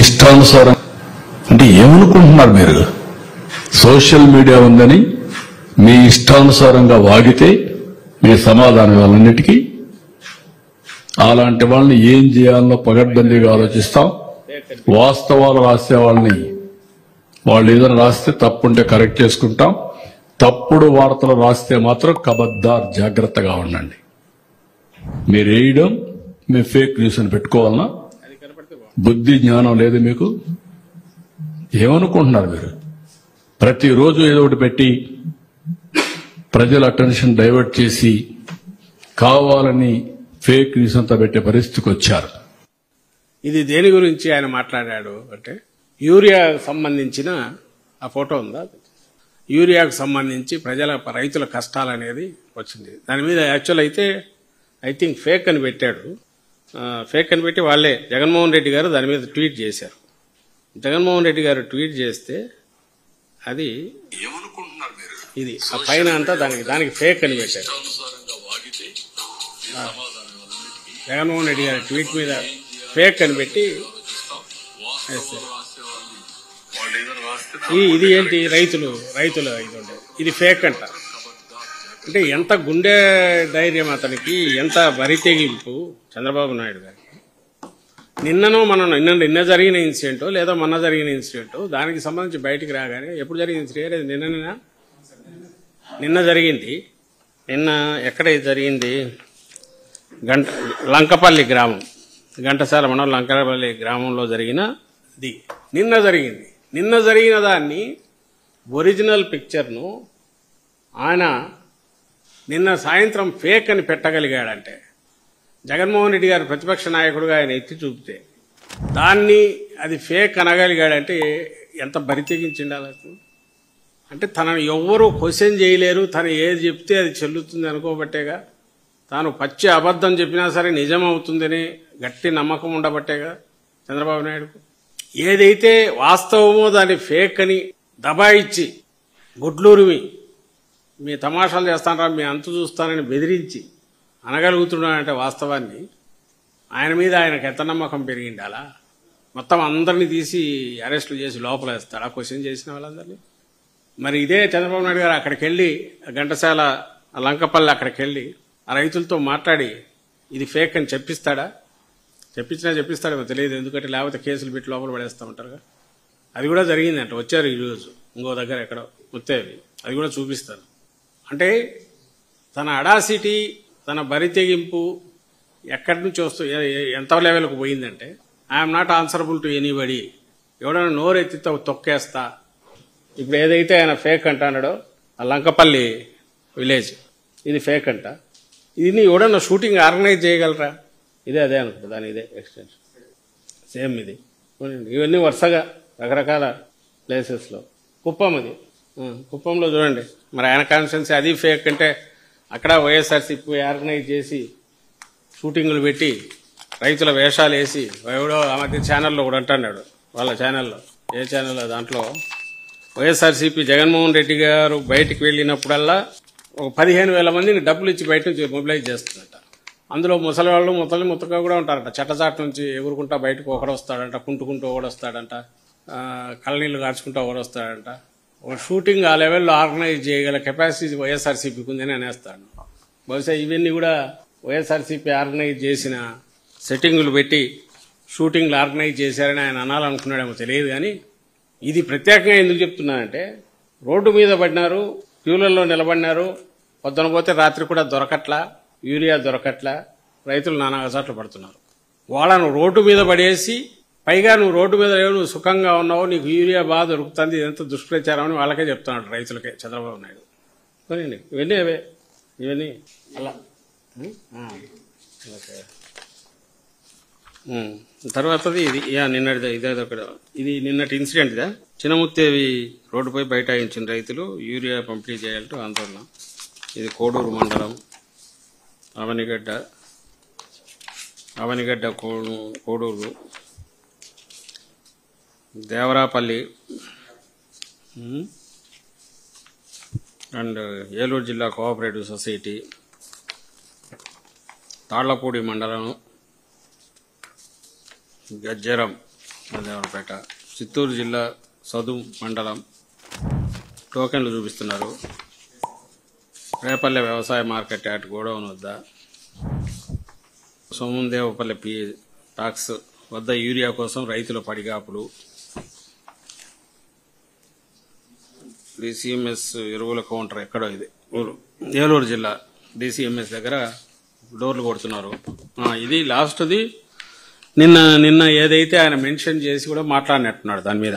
ఇష్టానుసారం అంటే ఏమనుకుంటున్నారు మీరు? సోషల్ మీడియా ఉందని మీ ఇష్టానుసారంగా వాగితే మీ సమాధానం వాళ్ళన్నిటికీ అలాంటి వాళ్ళని ఏం చేయాలో పగడ్బందీగా ఆలోచిస్తాం. వాస్తవాలు రాసే వాళ్ళని వాళ్ళు ఏదైనా రాస్తే తప్పుంటే కరెక్ట్ చేసుకుంటాం. తప్పుడు వార్తలు రాస్తే మాత్రం కబద్దార్ జాగ్రత్తగా ఉండండి. మీరు వేయడం మీ ఫేక్ న్యూస్ అని పెట్టుకోవాలన్నా బుద్ధి జ్ఞానం లేదు మీకు? ఏమనుకుంటున్నారు మీరు? ప్రతిరోజు ఏదో ఒకటి పెట్టి ప్రజల అటెన్షన్ డైవర్ట్ చేసి కావాలని ఫేక్ న్యూస్ అంతా పెట్టే పరిస్థితికి వచ్చారు. ఇది దేని గురించి ఆయన మాట్లాడాడు అంటే యూరియాకు సంబంధించిన ఆ ఫోటో ఉందా, యూరియాకు సంబంధించి రైతుల కష్టాలు అనేది వచ్చింది. దాని మీద యాక్చువల్ అయితే ఐ థింక్ ఫేక్ అని పెట్టాడు. ఫేక్ అని పెట్టి వాళ్ళే జగన్మోహన్ రెడ్డి గారు దాని మీద ట్వీట్ చేశారు. జగన్మోహన్ రెడ్డి గారు ట్వీట్ చేస్తే అది ఇది ఆ పైన అంతా దానికి ఫేక్ అని పెట్టారు. జగన్మోహన్ రెడ్డి గారి ట్వీట్ మీద ఫేక్ అని పెట్టి ఇది ఏంటి రైతుల ఇది ఉండే ఇది ఫేక్ అంట. అంటే ఎంత గుండె ధైర్యం అతనికి, ఎంత బరితెగింపు చంద్రబాబు నాయుడు గారికి. నిన్న జరిగిన ఇన్సిడెంట్ లేదా మొన్న జరిగిన ఇన్సిడెంట్ దానికి సంబంధించి బయటికి రాగానే ఎప్పుడు జరిగిన ఇన్సిడెంట్ నిన్న జరిగింది. నిన్న ఎక్కడ జరిగింది? లంకపల్లి గ్రామం, ఘంటసాల మనం లంకపల్లి గ్రామంలో జరిగినది నిన్న జరిగిన దాన్ని ఒరిజినల్ పిక్చర్ను ఆయన నిన్న సాయంత్రం ఫేక్ అని పెట్టగలిగాడంటే జగన్మోహన్ రెడ్డి గారు ప్రతిపక్ష నాయకుడుగా ఆయన ఎత్తి చూపితే దాన్ని అది ఫేక్ అనగలిగాడంటే ఎంత బరితెగించిండాలి. అంటే తనను ఎవ్వరూ క్వశ్చన్ చేయలేరు, తను ఏది చెప్తే అది చెల్లుతుంది అనుకోబట్టేగా, తాను పచ్చి అబద్ధం చెప్పినా సరే నిజం అవుతుందని గట్టి నమ్మకం ఉండబట్టేగా చంద్రబాబు నాయుడుకు. ఏదైతే వాస్తవమో దాన్ని ఫేక్ అని దబాయిచ్చి గుడ్లూరిమి మీ తమాషాలు చేస్తానరా మీ అంతు చూస్తానని బెదిరించి అనగలుగుతున్నాడంటే వాస్తవాన్ని ఆయన మీద ఆయనకు ఎంత నమ్మకం పెరిగిండాలా? మొత్తం అందరినీ తీసి అరెస్టులు చేసి లోపల వేస్తాడా క్వశ్చన్ చేసిన వాళ్ళందరినీ? మరి ఇదే చంద్రబాబు నాయుడు గారు అక్కడికి వెళ్ళి ఘంటసాల లంకపల్లి అక్కడికి వెళ్ళి ఆ రైతులతో మాట్లాడి ఇది ఫేక్ అని చెప్పిస్తాడేమో తెలియదు. ఎందుకంటే లేకపోతే కేసులు పెట్టి లోపల పడేస్తూ ఉంటారుగా. అది కూడా జరిగిందంట. వచ్చారు ఈరోజు ఇంకో దగ్గర ఎక్కడో ముత్తేవి, అది కూడా చూపిస్తారు. అంటే తన అడాసిటీ, తన బరితెగింపు ఎక్కడి నుంచి ఎంత లెవెల్కు పోయిందంటే I'm not answerable to anybody, ఎవడైనా నోరెత్తితో తొక్కేస్తా. ఇప్పుడు ఏదైతే ఆయన ఫేక్ అంటాడో ఆ లంకపల్లి విలేజ్ ఇది ఫేక్ అంట. ఇది ఎవడన్నా షూటింగ్ ఆర్గనైజ్ చేయగలరా? అదే అనుకుంటా దాని ఇదే ఎక్స్టెన్షన్ సేమ్ ఇది. ఇవన్నీ వరుసగా రకరకాల ప్లేసెస్లో. కుప్పం అది, కుప్పంలో చూడండి మరి ఆయన కాన్స్టిట్యున్సీ అది ఫేక్ అంటే అక్కడ వైఎస్ఆర్సీపీ ఆర్గనైజ్ చేసి షూటింగులు పెట్టి రైతుల వేషాలు వేసి ఎవడో ఆ మధ్య ఛానల్లో కూడా అంటున్నాడు, వాళ్ళ ఛానల్లో ఏ ఛానల్లో దాంట్లో వైఎస్ఆర్సీపీ జగన్మోహన్ రెడ్డి గారు బయటికి వెళ్ళినప్పుడల్లా ఒక 15,000 మందిని డబ్బులు ఇచ్చి బయట నుంచి మొబిలైజ్ చేస్తుందట. అందులో ముసలి వాళ్ళు ముత్తగా కూడా ఉంటారట. చెట్టచాటు నుంచి ఎగురుకుంటా బయటకు ఒకడు వస్తాడంట, కుంటుకుంటూ ఒకడు వస్తాడంట, కళ్ళనీళ్ళు కార్చుకుంటూ ఒకడు వస్తాడంట. ఒక షూటింగ్ ఆ లెవెల్లో ఆర్గనైజ్ చేయగల కెపాసిటీ వైఎస్ఆర్సీపీకి ఉందని అనేస్తాడు. బహుశా ఇవన్నీ కూడా వైఎస్ఆర్సీపీ ఆర్గనైజ్ చేసిన సెట్టింగులు పెట్టి షూటింగ్లు ఆర్గనైజ్ చేశారని ఆయన అనాలనుకున్నాడేమో తెలియదు. కానీ ఇది ప్రత్యేకంగా ఎందుకు చెప్తున్నానంటే రోడ్డు మీద పడినారు, క్యూలలో నిలబడినారు, పొద్దున పోతే రాత్రి కూడా దొరకట్లా, యూరియా దొరకట్లా, రైతులు నానా అగసాట్లు పడుతున్నారు. వాళ్ళను రోడ్డు మీద పడేసి పైగా నువ్వు రోడ్డు మీద లేవు, నువ్వు సుఖంగా ఉన్నావు, నీకు యూరియా బాగా దొరుకుతుంది, ఇదంతా దుష్ప్రచారం అని వాళ్ళకే చెప్తున్నాడు రైతులకే చంద్రబాబు నాయుడు. కొనండి ఇవన్నీ అవే ఇవన్నీ అలా. ఓకే తర్వాతది ఇది నిన్నటిది ఇది నిన్నటి ఇన్సిడెంట్ ఇదా. చినముత్తేవి రోడ్డుపై బైఠాయించిన రైతులు యూరియా పంపిణీ చేయాలంటూ ఆందోళన. ఇది కోడూరు మండలం అవనిగడ్డ కోడూరు దేవరాపల్లి అండ్ ఏలూరు జిల్లా కోఆపరేటివ్ సొసైటీ, తాళ్లపూడి మండలం, గజ్జరం దేవరపేట, చిత్తూరు జిల్లా సదుం మండలం టోకెన్లు చూపిస్తున్నారు. రేపల్లె వ్యవసాయ మార్కెట్ యార్డ్ గోడౌన్ వద్ద సోమందేవపల్లె పి టాక్స్ వద్ద యూరియా కోసం రైతుల పడిగాపులు. డిసిఎంఎస్ ఎరువుల కౌంటర్ ఎక్కడో ఇది ఏలూరు జిల్లా డిసిఎంఎస్ దగ్గర డోర్లు కొడుతున్నారు. ఇది లాస్ట్ది. నిన్న ఏదైతే ఆయన మెన్షన్ చేసి కూడా మాట్లాడినట్టున్నాడు దాని మీద.